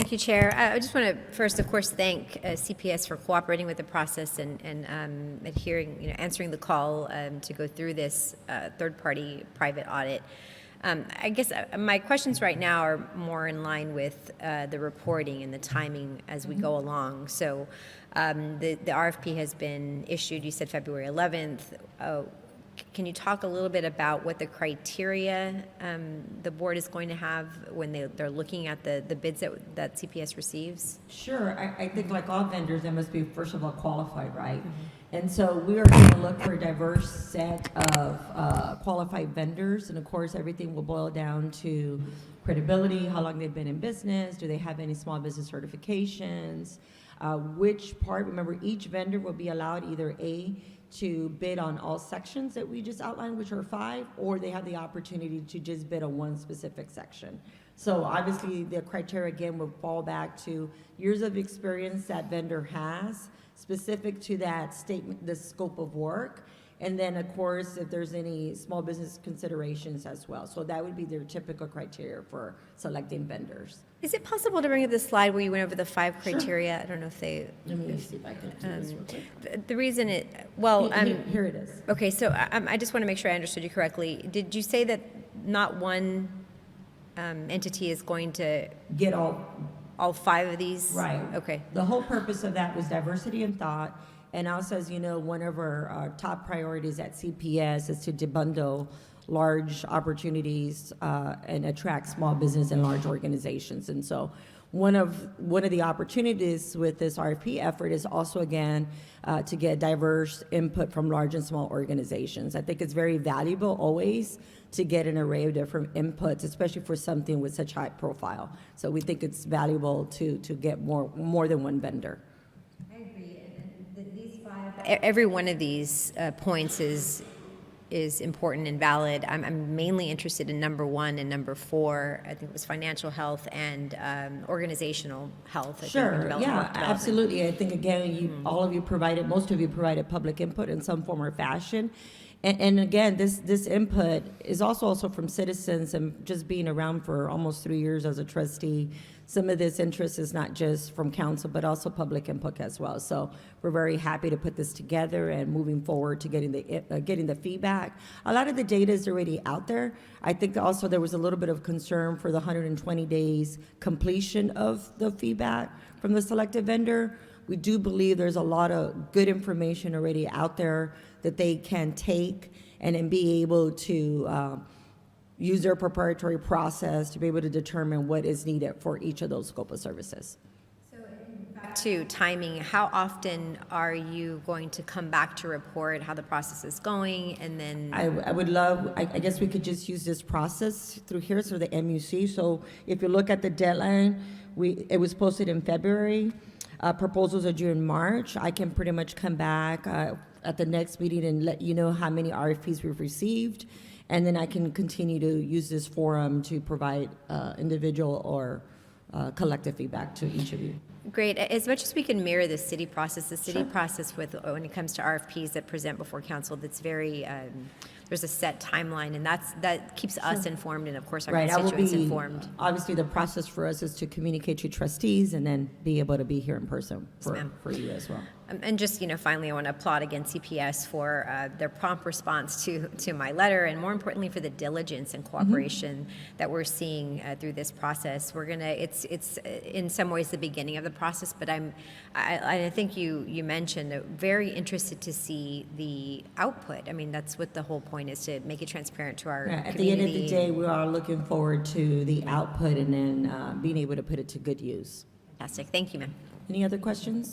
Thank you, Chair. I just want to first, of course, thank CPS for cooperating with the process and adhering, answering the call to go through this third-party private audit. I guess my questions right now are more in line with the reporting and the timing as we go along. So the RFP has been issued, you said February 11th. Can you talk a little bit about what the criteria the board is going to have when they're looking at the bids that CPS receives? Sure. I think like all vendors, they must be, first of all, qualified, right? And so we are going to look for a diverse set of qualified vendors. And of course, everything will boil down to credibility, how long they've been in business, do they have any small business certifications, which part, remember, each vendor will be allowed either to bid on all sections that we just outlined, which are 5, or they have the opportunity to just bid on one specific section. So obviously the criteria again will fall back to years of experience that vendor has, specific to that statement, the scope of work, and then of course if there's any small business considerations as well. So that would be their typical criteria for selecting venders. Is it possible to bring up the slide where you went over the 5 criteria? Sure. I don't know if they... Let me see if I can do this real quick. The reason it... Well, here it is. Okay, so I just want to make sure I understood you correctly. Did you say that not one entity is going to... Get all 5 of these? Right. Okay. The whole purpose of that was diversity in thought. And also, as you know, one of our top priorities at CPS is to debundle large opportunities and attract small business and large organizations. And so one of the opportunities with this RFP effort is also, again, to get diverse input from large and small organizations. I think it's very valuable always to get an array of different inputs, especially for something with such high profile. So we think it's valuable to get more than one vendor. I agree. And these 5, every one of these points is important and valid. I'm mainly interested in number 1 and number 4. I think it was financial health and organizational health. Sure, yeah, absolutely. I think, again, most of you provided public input in some form or fashion. And again, this input is also from citizens, and just being around for almost 3 years as a trustee, some of this interest is not just from council, but also public input as well. So we're very happy to put this together and moving forward to getting the feedback. A lot of the data is already out there. I think also there was a little bit of concern for the 120 days completion of the feedback from the selected vendor. We do believe there's a lot of good information already out there that they can take and then be able to use their proprietary process to be able to determine what is needed for each of those scope of services. So back to timing, how often are you going to come back to report how the process is going? And then I would love, I guess we could just use this process through here, so the MUC. So if you look at the deadline, it was posted in February. Proposals are due in March. I can pretty much come back at the next meeting and let you know how many RFPs we've received, and then I can continue to use this forum to provide individual or collective feedback to each of you. Great. As much as we can mirror the city process, process when it comes to RFPs that present before council, that's very there's a set timeline, and that keeps us informed, and of course our constituents informed. Obviously, the process for us is to communicate to trustees and then be able to be here in person for you as well. And just, finally, I want to applaud again CPS for their prompt response to my letter, and more importantly for the diligence and cooperation that we're seeing through this process. It's in some ways the beginning of the process, but I think you mentioned very interested to see the output. I mean, that's what the whole point is, to make it transparent to our community. At the end of the day, we are looking forward to the output and then being able to put it to good use. Fantastic. Thank you, ma'am. Any other questions?